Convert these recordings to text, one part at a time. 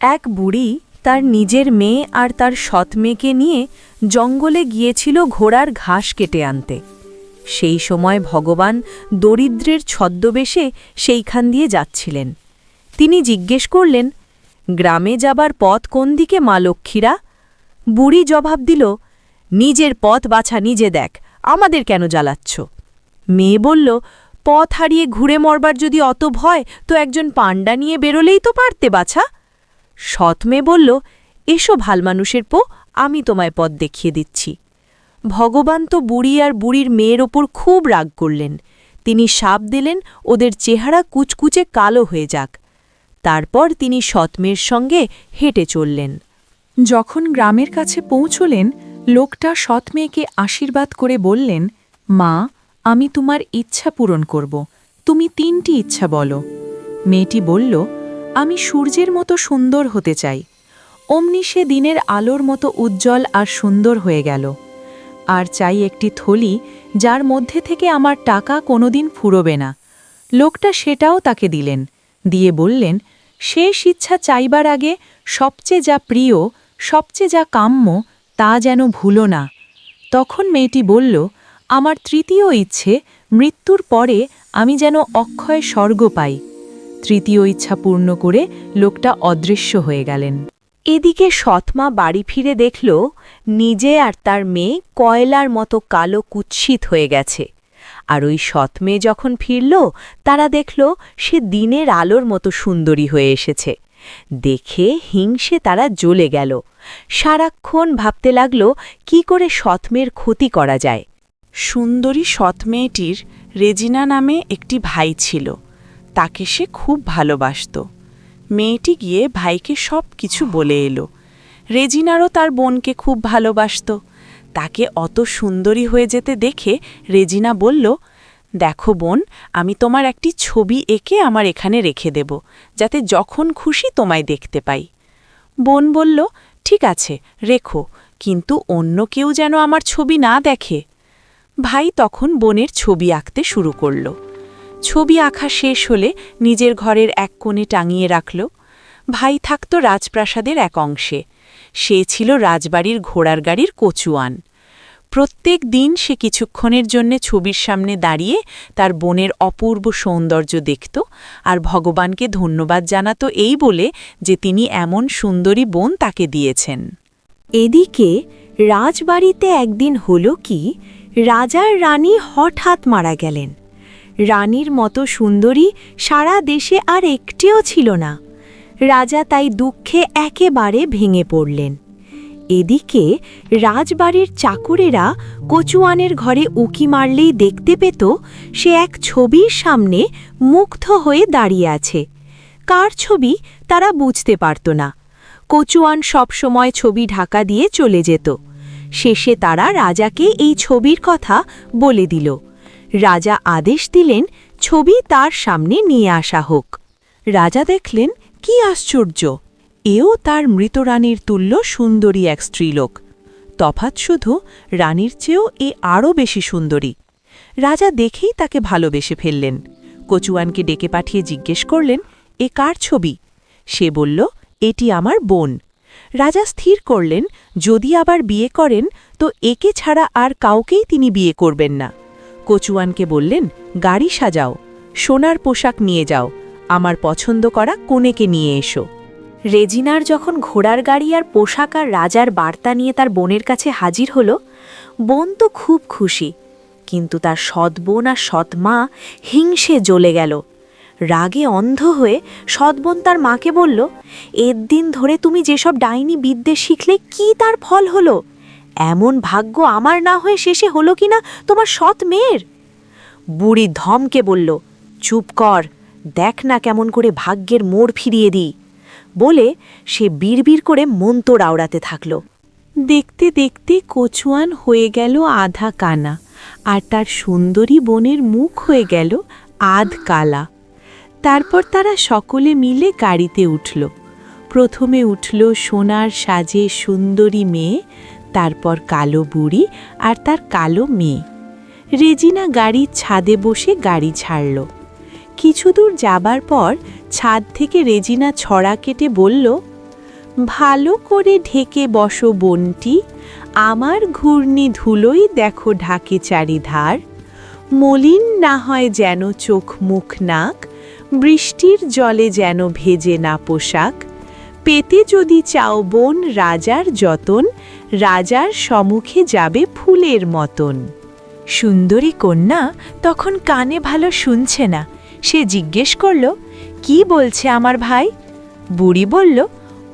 এক বুড়ি তার নিজের মেয়ে আর তার সৎ মেয়েকে নিয়ে জঙ্গলে গিয়েছিল ঘোড়ার ঘাস কেটে আনতে। সেই সময় ভগবান দরিদ্রের ছদ্মবেশে সেইখান দিয়ে যাচ্ছিলেন। তিনি জিজ্ঞেস করলেন, গ্রামে যাবার পথ কোন দিকে মা লক্ষ্মীরা? বুড়ি জবাব দিল, নিজের পথ বাছা নিজে দেখ, আমাদের কেন জ্বালাচ্ছ? মেয়ে বলল, পথ হারিয়ে ঘুরে মরবার যদি অত ভয়, তো একজন পাণ্ডা নিয়ে বেরোলেই তো পারতে বাছা। সৎ মেয়ে বলল, এসো ভাল মানুষের পো, আমি তোমায় পথ দেখিয়ে দিচ্ছি। ভগবান তো বুড়ি আর বুড়ির মেয়ের ওপর খুব রাগ করলেন। তিনি শাপ দিলেন ওদের চেহারা কুচকুচে কালো হয়ে যাক। তারপর তিনি সৎ মেয়ের সঙ্গে হেঁটে চললেন। যখন গ্রামের কাছে পৌঁছলেন, লোকটা সৎ মেয়েকে আশীর্বাদ করে বললেন, মা, আমি তোমার ইচ্ছা পূরণ করব, তুমি 3টি ইচ্ছা বলো। মেয়েটি বলল, আমি সূর্যের মতো সুন্দর হতে চাই। অমনি সে দিনের আলোর মতো উজ্জ্বল আর সুন্দর হয়ে গেল। আর চাই একটি থলি, যার মধ্যে থেকে আমার টাকা কোনোদিন ফুরোবে না। লোকটা সেটাও তাকে দিলেন, দিয়ে বললেন, শেষ ইচ্ছা চাইবার আগে সবচেয়ে যা প্রিয়, সবচেয়ে যা কাম্য, তা যেন ভুলো না। তখন মেয়েটি বলল, আমার 3য় ইচ্ছে, মৃত্যুর পরে আমি যেন অক্ষয় স্বর্গ পাই। 3য় ইচ্ছা পূর্ণ করে লোকটা অদৃশ্য হয়ে গেলেন। এদিকে সৎমা বাড়ি ফিরে দেখল, নিজে আর তার মেয়ে কয়লার মতো কালো কুৎসিত হয়ে গেছে। আর ওই সৎ মেয়ে যখন ফিরল, তারা দেখল সে দিনের আলোর মতো সুন্দরী হয়ে এসেছে। দেখে হিংসে তারা জ্বলে গেল। সারাক্ষণ ভাবতে লাগল কি করে সৎ মেয়ের ক্ষতি করা যায়। সুন্দরী সৎ মেয়েটির রেজিনা নামে একটি ভাই ছিল। তাকে সে খুব ভালোবাসত। মেয়েটি গিয়ে ভাইকে সব কিছু বলে এলো। রেজিনারও তার বোনকে খুব ভালোবাসত। তাকে অত সুন্দরী হয়ে যেতে দেখে রেজিনা বলল, দেখো বোন, আমি তোমার একটি ছবি এঁকে আমার এখানে রেখে দেব, যাতে যখন খুশি তোমায় দেখতে পাই। বোন বলল, ঠিক আছে, রেখো, কিন্তু অন্য কেউ যেন আমার ছবি না দেখে। ভাই তখন বোনের ছবি আঁকতে শুরু করল। ছবি আঁকা শেষ হলে নিজের ঘরের এক কোণে টাঙিয়ে রাখল। ভাই থাকত রাজপ্রাসাদের এক অংশে। সে ছিল রাজবাড়ির ঘোড়ার গাড়ির কচুয়ান। প্রত্যেক দিন সে কিছুক্ষণের জন্যে ছবির সামনে দাঁড়িয়ে তার বোনের অপূর্ব সৌন্দর্য দেখত আর ভগবানকে ধন্যবাদ জানাত এই বলে যে তিনি এমন সুন্দরী বোন তাকে দিয়েছেন। এদিকে রাজবাড়িতে একদিন হল কি, রাজার রানী হঠাৎ মারা গেলেন। রানীর মতো সুন্দরী সারা দেশে আর একটিও ছিল না। রাজা তাই দুঃখে একেবারে ভেঙে পড়লেন। এদিকে রাজবাড়ির চাকরেরা কচুয়ানের ঘরে উকি মারলেই দেখতে পেত সে এক ছবির সামনে মুগ্ধ হয়ে দাঁড়িয়ে আছে। কার ছবি তারা বুঝতে পারত না। কচুয়ান সবসময় ছবি ঢাকা দিয়ে চলে যেত। শেষে তারা রাজাকে এই ছবির কথা বলে দিল। রাজা আদেশ দিলেন ছবি তার সামনে নিয়ে আসা হোক। রাজা দেখলেন, কি আশ্চর্য, এও তার মৃত রানীর তুল্য সুন্দরী এক স্ত্রীলোক। তফাৎ শুধু রানীর চেয়েও এ আরও বেশি সুন্দরী। রাজা দেখেই তাকে ভালোবেসে ফেললেন। কচুয়ানকে ডেকে পাঠিয়ে জিজ্ঞেস করলেন, এ কার ছবি? সে বলল, এটি আমার বোন। রাজা স্থির করলেন, যদি আবার বিয়ে করেন তো একে ছাড়া আর কাউকেই তিনি বিয়ে করবেন না। কচুয়ানকে বললেন, গাড়ি সাজাও, সোনার পোশাক নিয়ে যাও, আমার পছন্দ করা কনেকে নিয়ে এসো। রেজিনার যখন ঘোড়ার গাড়ি আর পোশাক আর রাজার বার্তা নিয়ে তার বোনের কাছে হাজির হল, বোন তো খুব খুশি, কিন্তু তার সৎ বোন আর সৎ মা হিংসে জ্বলে গেল। রাগে অন্ধ হয়ে সৎ বোন তার মাকে বলল, এর দিন ধরে তুমি যেসব ডাইনি বিদ্যে শিখলে কি তার ফল হলো? এমন ভাগ্য আমার না হয়ে শেষে হলো কিনা তোমার সৎ মেয়ের? বুড়ি ধমকে বলল, চুপ কর, দেখ না কেমন করে ভাগ্যের মোড় ফিরিয়ে দিই। বলে সে বিড়বিড় করে মন্ত্র আওড়াতে থাকল। দেখতে দেখতে কচুয়ান হয়ে গেল আধা কানা, আর তার সুন্দরী বোনের মুখ হয়ে গেল আধ কালা। তারপর তারা সকলে মিলে গাড়িতে উঠল। প্রথমে উঠল সোনার সাজে সুন্দরী মেয়ে, তারপর কালো বুড়ি আর তার কালো মেয়ে। রেজিনা গাড়ির ছাদে বসে গাড়ি ছাড়ল। কিছু দূর যাবার পর ছাদ থেকে রেজিনা ছড়া কেটে বলল, ভালো করে ঢেকে বসো বনটি, আমার ঘূর্ণি ধুলোই দেখো ঢাকে চারিধার। মলিন না হয় যেন চোখ মুখ নাক, বৃষ্টির জলে যেন ভেজে না পোশাক। পেতে যদি চাও বোন রাজার যতন, রাজার সম্মুখে যাবে ফুলের মতন। সুন্দরী কন্যা তখন কানে ভালো শুনছে না। সে জিজ্ঞেস করল, কি বলছে আমার ভাই? বুড়ি বলল,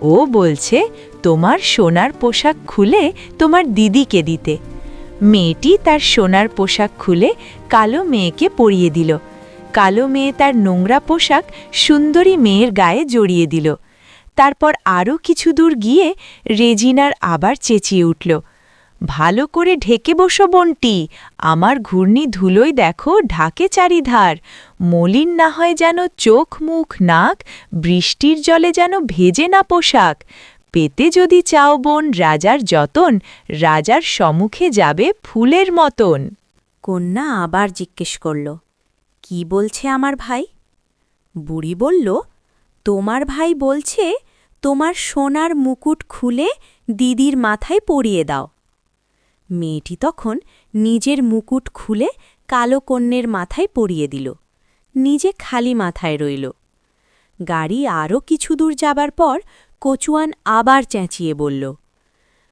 ও বলছে তোমার সোনার পোশাক খুলে তোমার দিদিকে দিতে। মেয়েটি তার সোনার পোশাক খুলে কালো মেয়েকে পরিয়ে দিল। কালো মেয়ে তার নোংরা পোশাক সুন্দরী মেয়ের গায়ে জড়িয়ে দিল। তারপর আরও কিছু দূর গিয়ে রেজিনার আবার চেঁচিয়ে উঠল, ভালো করে ঢেকে বসো বোনটি, আমার ঘূর্ণি ধুলোয় দেখো ঢাকে চারিধার। মলিন না হয় যেন চোখ মুখ নাক, বৃষ্টির জলে যেন ভেজে না পোশাক। পেতে যদি চাও বোন রাজার যতন, রাজার সম্মুখে যাবে ফুলের মতন। কন্যা আবার জিজ্ঞেস করল, কি বলছে আমার ভাই? বুড়ি বলল, তোমার ভাই বলছে তোমার সোনার মুকুট খুলে দিদির মাথায় পরিয়ে দাও। মেয়েটি তখন নিজের মুকুট খুলে কালো কন্যের মাথায় পরিয়ে দিল। নিজে খালি মাথায় রইল। গাড়ি আরও কিছু দূর যাবার পর কচুয়ান আবার চেঁচিয়ে বলল,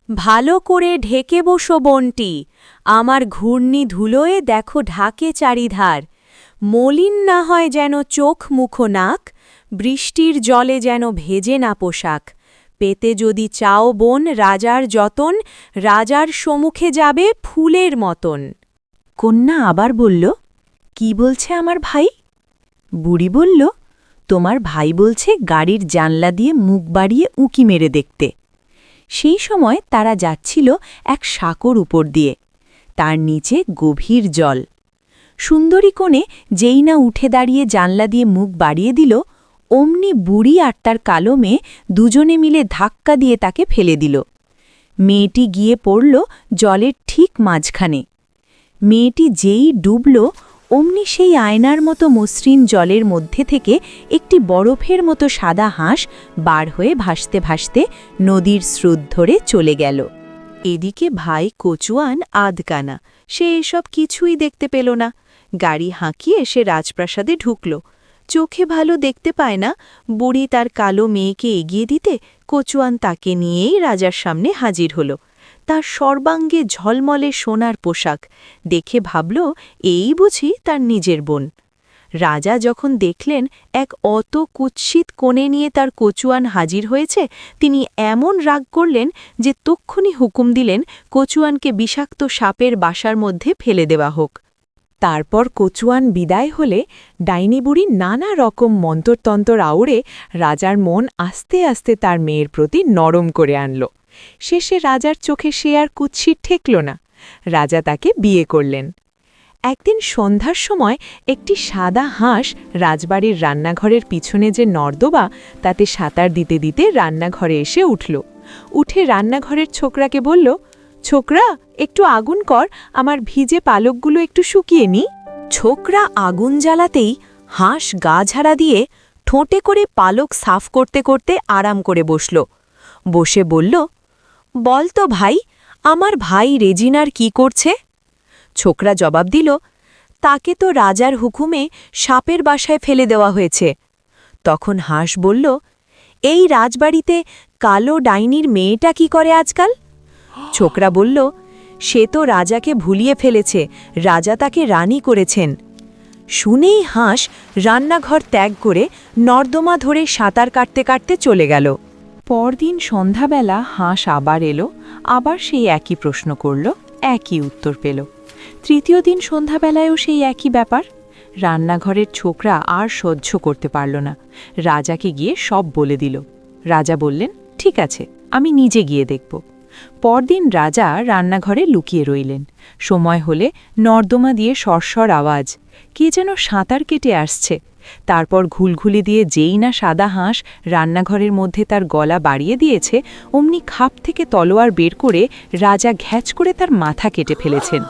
ভালো করে ঢেকে বসো বোনটি, আমার ঘূর্ণি ধুলোয় দেখো ঢাকে চারিধার। মলিন না হয় যেন চোখ মুখ নাক, বৃষ্টির জলে যেন ভেজে না পোশাক। পেতে যদি চাও বোন রাজার যতন, রাজার সম্মুখে যাবে ফুলের মতন। কন্যা আবার বলল, কি বলছে আমার ভাই? বুড়ি বলল, তোমার ভাই বলছে গাড়ির জানলা দিয়ে মুখ বাড়িয়ে উঁকি মেরে দেখতে। সেই সময় তারা যাচ্ছিল এক সাঁকোর উপর দিয়ে। তার নিচে গভীর জল। সুন্দরী কোণে যেই না উঠে দাঁড়িয়ে জানলা দিয়ে মুখ বাড়িয়ে দিল, অমনি বুড়ি আর তার কালো মেয়ে দুজনে মিলে ধাক্কা দিয়ে তাকে ফেলে দিল। মেয়েটি গিয়ে পড়ল জলের ঠিক মাঝখানে। মেয়েটি যেই ডুবল, অমনি সেই আয়নার মতো মসৃণ জলের মধ্যে থেকে একটি বরফের মতো সাদা হাঁস বার হয়ে ভাসতে ভাসতে নদীর স্রোত ধরে চলে গেল। এদিকে ভাই কচুয়ান আধকানা, সে এসব কিছুই দেখতে পেল না। গাড়ি হাঁকিয়ে সে রাজপ্রাসাদে ঢুকল। চোখে ভালো দেখতে পায় না। বুড়ি তার কালো মেয়েকে এগিয়ে দিতে কচুয়ান তাকে নিয়েই রাজার সামনে হাজির হল। তার সর্বাঙ্গে ঝলমলে সোনার পোশাক দেখে ভাবল, এই বুঝি তার নিজের বোন। রাজা যখন দেখলেন এক অত কুৎসিত কোণে নিয়ে তার কচুয়ান হাজির হয়েছে, তিনি এমন রাগ করলেন যে তক্ষুনি হুকুম দিলেন কচুয়ানকে বিষাক্ত সাপের বাসার মধ্যে ফেলে দেওয়া হোক। তারপর কচুয়ান বিদায় হলে ডাইনি বুড়ি নানা রকম মন্তরতন্তর আউড়ে রাজার মন আস্তে আস্তে তার মেয়ের প্রতি নরম করে আনল। শেষে রাজার চোখে সে আর কুৎসিত ঠেকল না। রাজা তাকে বিয়ে করলেন। একদিন সন্ধ্যার সময় একটি সাদা হাঁস রাজবাড়ির রান্নাঘরের পিছনে যে নর্দবা, তাতে সাঁতার দিতে দিতে রান্নাঘরে এসে উঠল। উঠে রান্নাঘরের ছোকরাকে বলল, ছোকরা, একটু আগুন কর, আমার ভিজে পালকগুলো একটু শুকিয়ে নি। ছোকরা আগুন জ্বালাতেই হাঁস গা ঝাড়া দিয়ে ঠোঁটে করে পালক সাফ করতে করতে আরাম করে বসল। বসে বলল, বল তো ভাই, আমার ভাই রেজিনার কি করছে? ছোকরা জবাব দিল, তাকে তো রাজার হুকুমে সাপের বাসায় ফেলে দেওয়া হয়েছে। তখন হাঁস বলল, এই রাজবাড়িতে কালো ডাইনির মেয়েটা কি করে আজকাল? ছোকরা বলল, সে তো রাজাকে ভুলিয়ে ফেলেছে, রাজা তাকে রানী করেছেন। শুনেই হাঁস রান্নাঘর ত্যাগ করে নর্দমা ধরে সাঁতার কাটতে কাটতে চলে গেল। পরদিন সন্ধ্যাবেলা হাঁস আবার এলো, আবার সেই একই প্রশ্ন করল, একই উত্তর পেল। তৃতীয় দিন সন্ধ্যাবেলায়ও সেই একই ব্যাপার। রান্নাঘরের ছোকরা আর সহ্য করতে পারল না। রাজাকে গিয়ে সব বলে দিল। রাজা বললেন, ঠিক আছে, আমি নিজে গিয়ে দেখব। পরদিন রাজা রান্নাঘরে লুকিয়ে রইলেন। সময় হলে নর্দমা দিয়ে সরসর আওয়াজ, কে যেন সাঁতার কেটে আসছে। তারপর ঘুলঘুলি দিয়ে যেই না সাদা হাঁস রান্নাঘরের মধ্যে তার গলা বাড়িয়ে দিয়েছে, অমনি খাপ থেকে তলোয়ার বের করে রাজা ঘ্যাচ করে তার মাথা কেটে ফেলেছেন।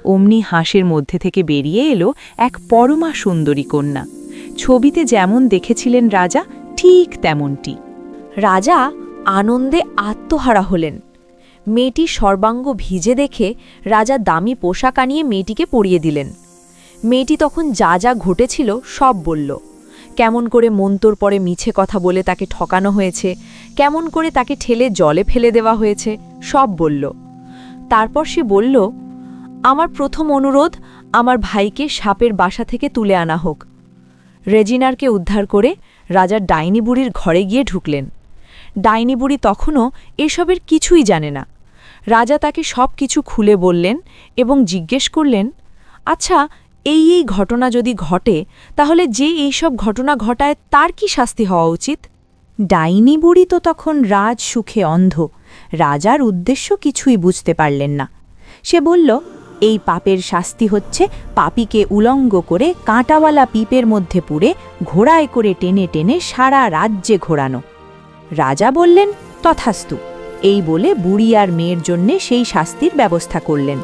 অমনি হাঁসের মধ্যে থেকে বেরিয়ে এলো এক পরমা সুন্দরী কন্যা। ছবিতে যেমন দেখেছিলেন রাজা, ঠিক তেমনটি। রাজা আনন্দে আত্মহারা হলেন। মেয়েটির সর্বাঙ্গ ভিজে দেখে রাজা দামি পোশাক আনিয়ে মেয়েটিকে পরিয়ে দিলেন। মেয়েটি তখন যা যা ঘটেছিল সব বলল। কেমন করে মন্তর পরে মিছে কথা বলে তাকে ঠকানো হয়েছে, কেমন করে তাকে ঠেলে জলে ফেলে দেওয়া হয়েছে, সব বলল। তারপর সে বলল, আমার প্রথম অনুরোধ, আমার ভাইকে সাপের বাসা থেকে তুলে আনা হোক। রেজিনারকে উদ্ধার করে রাজা ডাইনি বুড়ির ঘরে গিয়ে ঢুকলেন। ডাইনি বুড়ি তখনও এসবের কিছুই জানে না। রাজা তাকে সব কিছু খুলে বললেন এবং জিজ্ঞেস করলেন, আচ্ছা, এই ঘটনা যদি ঘটে তাহলে যে এইসব ঘটনা ঘটায় তার কি শাস্তি হওয়া উচিত? ডাইনি বুড়ি তো তখন রাজ সুখে অন্ধ, রাজার উদ্দেশ্য কিছুই বুঝতে পারলেন না। সে বলল, এই পাপের শাস্তি হচ্ছে পাপীকে উলঙ্গ করে কাঁটাওয়ালা পিপের মধ্যে পুরে ঘোড়ায় করে টেনে টেনে সারা রাজ্যে ঘোরানো। রাজা বললেন, তথাস্তু। এই বলে বুড়ি আর মেয়ের জন্যে সেই শাস্তির ব্যবস্থা করলেন।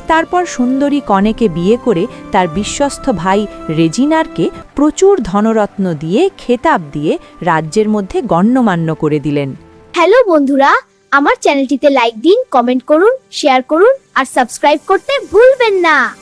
তারপর সুন্দরী কনেকে বিয়ে করে তার বিশ্বস্ত ভাই রেজিনারকে প্রচুর ধনরত্ন দিয়ে খেতাব দিয়ে রাজ্যের মধ্যে গণ্যমান্য করে দিলেন। হ্যালো বন্ধুরা, আমার চ্যানেলটিতে লাইক দিন, কমেন্ট করুন, শেয়ার করুন আর সাবস্ক্রাইব করতে ভুলবেন না।